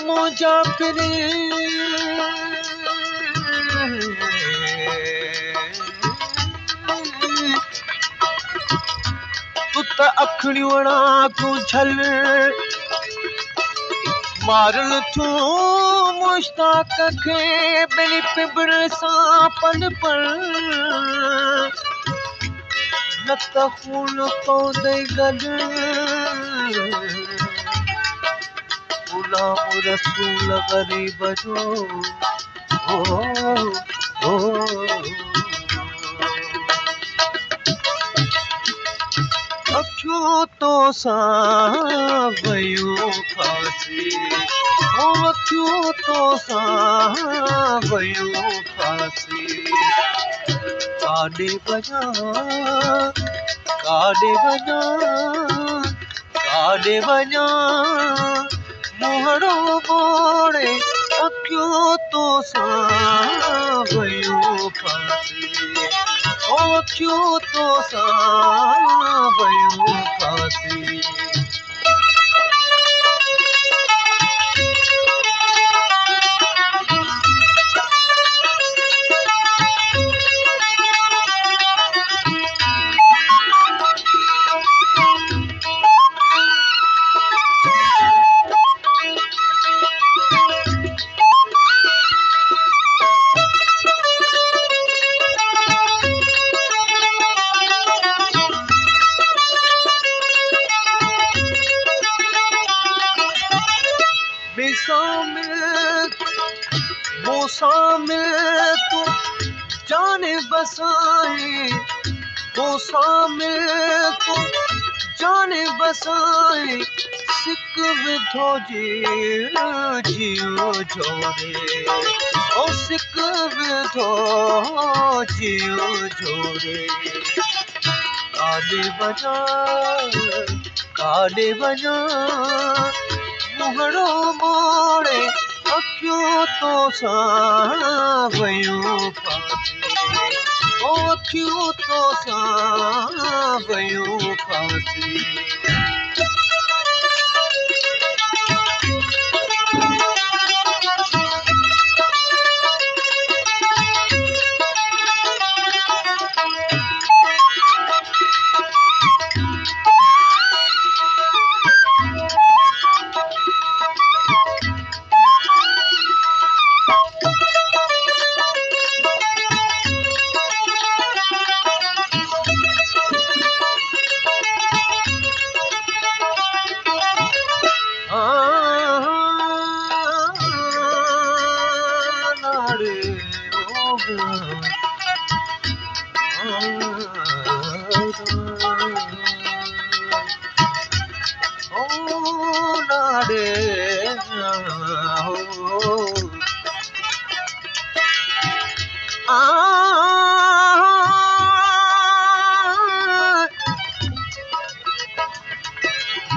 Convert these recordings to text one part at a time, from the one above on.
मुंहिंजा फिरे तूं त अखियूं अणा तूं झल मारल तूं मुश्ताक खे ॿिनी पिबड़ सां पल पल न त खून पवंदे गॾु गुलाम रसूल ग़रीब जो अखियूं तो सां वयूं फासी अखियूं तो सां वयूं फासी काॾे वञा काॾे वञा काॾे वञा मुहड़ो मोड़े अखियूं तो सां वयूं फासी अखियूं तो सां वयूं फासी मुसामिल तू जाने बसाए मुसामिल तू जाने बसाए सिक विधो जियो जोड़े ओ सिक विधो जियो जोड़े काॾे वञा मुहड़ो मोड़े अखियूं तो सां वयूं फासी अखियूं तो सां वयूं फासी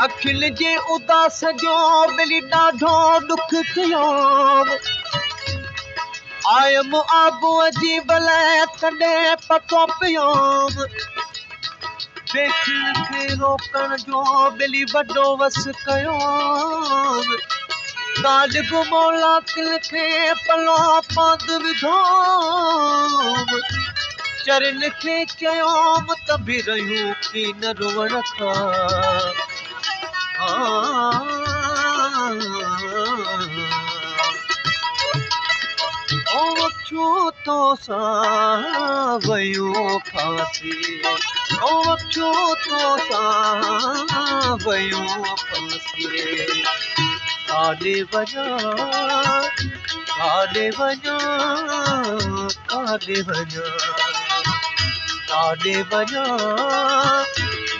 अखिल जे उदास जो मिली ॾाढो दुख थियो आयम आबू अजीब लाइ तॾहिं पतो पियो बेखिल खे रोकण जो मिली वॾो वस कयो गालिब मौला किल खे पलो पंध विधो चरन खे चयो त बि रहियूं की न रोअण खां अखियूं तो सां वयूं फासी अखियूं तो सां वयूं फासी काॾे वञा काॾे वञा काॾे वञा काॾे वञा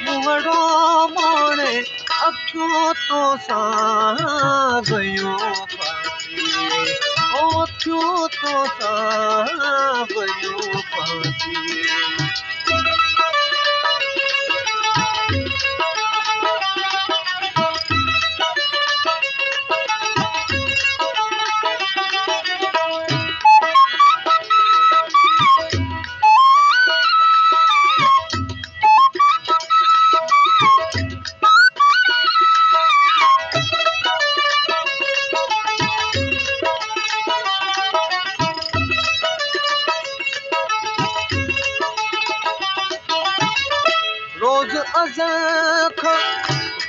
मुहड़ो मोड़े अखियूं तो सां वयूं फासी अखियूं तो सां वयूं फासी अज़ल खां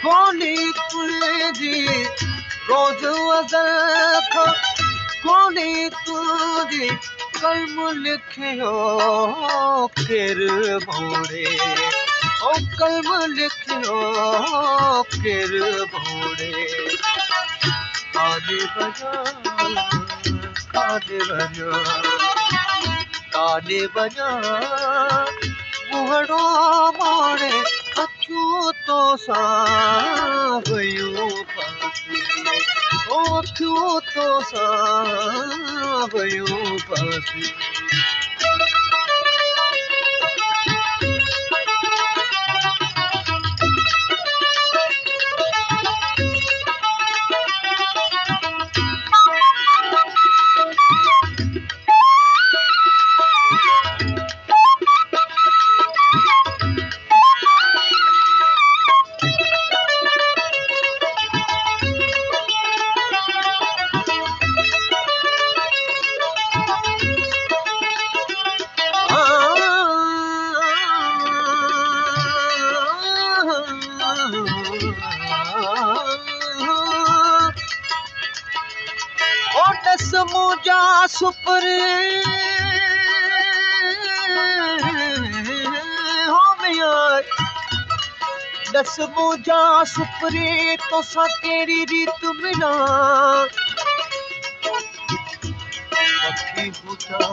कोनी तुंहिंजी रोज़ अज़ल खां कोनी तुंहिंजी कलम लिखियो केरु भोड़े ओ कलम लिखियो केरु भोड़े काॾे वञा काॾे वञा काॾे वञा मुहड़ो मोड़े अखियूं तोसां वयूं फासी ओ अखियूं तोसां वयूं फासी मुझा सुपरे हो मियार दस मुझा सुपरे तो सा केड़ी रीत मिला पखी हुजा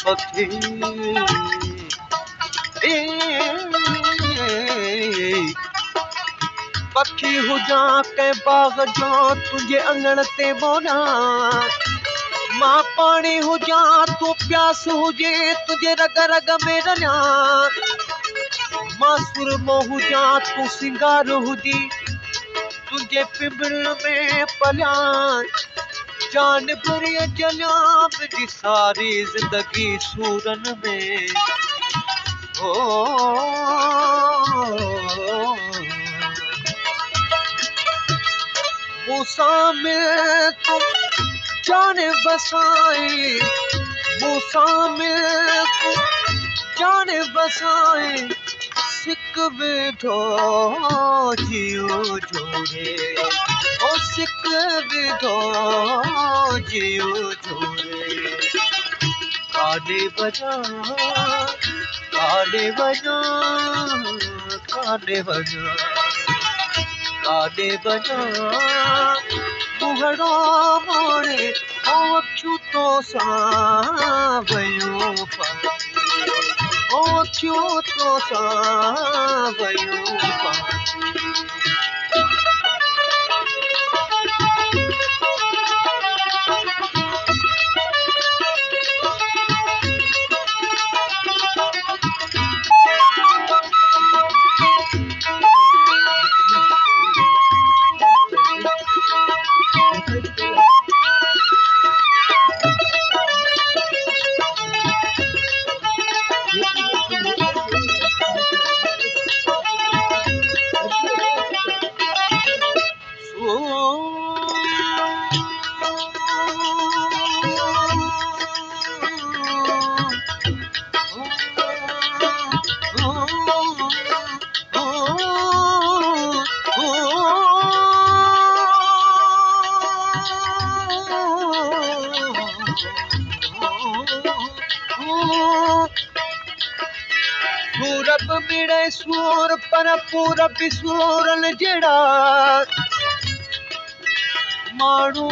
पखी पखी हुजा के बाग जो तुझे अंगण ते बोला मां पानी हुजा तू प्यास हुजे तुझे रग रग में रलिया मां सुरमो हुजा तू सिंगार हुजी तुझे पिंबड़ में पलिया जान भरी जलिया मुझी सारी जिंदगी सूरन में ओ मूसा मिल तुम जाने बसाए मूसा मिल तुम जाने बसाए सिक विधो जियो जोड़े ओ सिक विधो जियो जोड़े काॾे वञा काॾे वञा काॾे वञा काॾे वञा मुहड़ो मोड़े अखियूं तोसां वयूं फासी ओ अखियूं तोसां वयूं फासी सूरब मिड़े सूर पर पूरब सूरल जड़ा माण्हू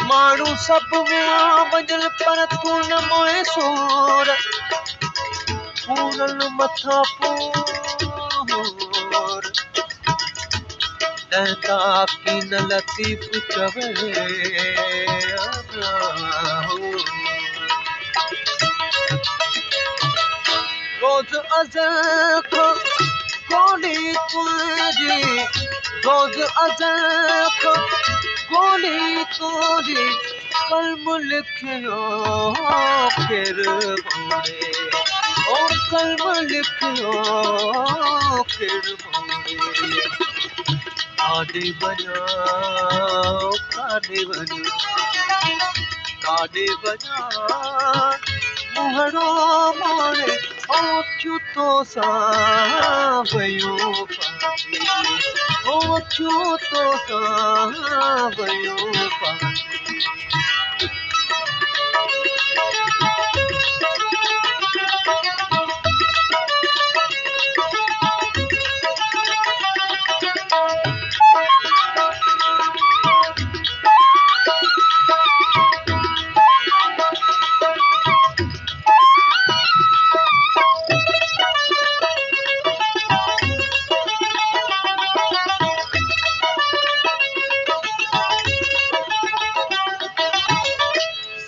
माण्हू सब वञल पर तू न मोए सूर पूरल मथा पूर नहता की न लतीफ चवे रोज अज़ल खां कोनी तुंहिंजी रोज अज़ल खां कोनी तुंहिंजी कलम लिखियो केर मोड़े ओ कलम लिखियो केर मोड़े काॾे वञा काॾे वञा काॾे वञा मुहड़ो मोड़े ओ अखियूं तोसां वयूं फासी ओ अखियूं तोसां वयूं फासी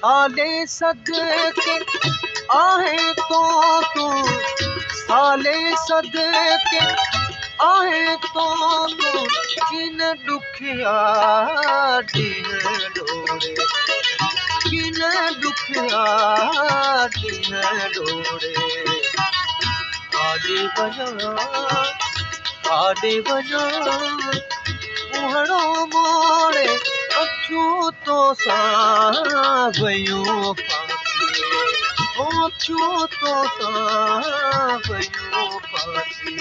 साले सदके आहे तो तूं साले सदके आहे तो तूं किन ॾुखिया ॾींहं ॾोड़े किन ॾुखिया ॾींहं ॾोड़े काॾे वञा काॾे वञा मुहड़ो मोड़े अखियूं तोसां वयूं फासी ओ अखियूं तोसां वयूं फासी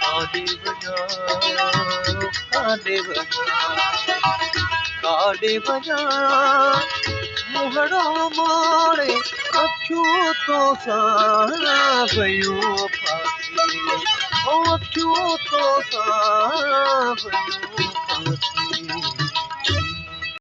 काॾे वञा काॾे वञा काॾे वञा मुहड़ो मोड़े अखियूं तोसां वयूं फासी ओ अखियूं तोसां वयूं फासी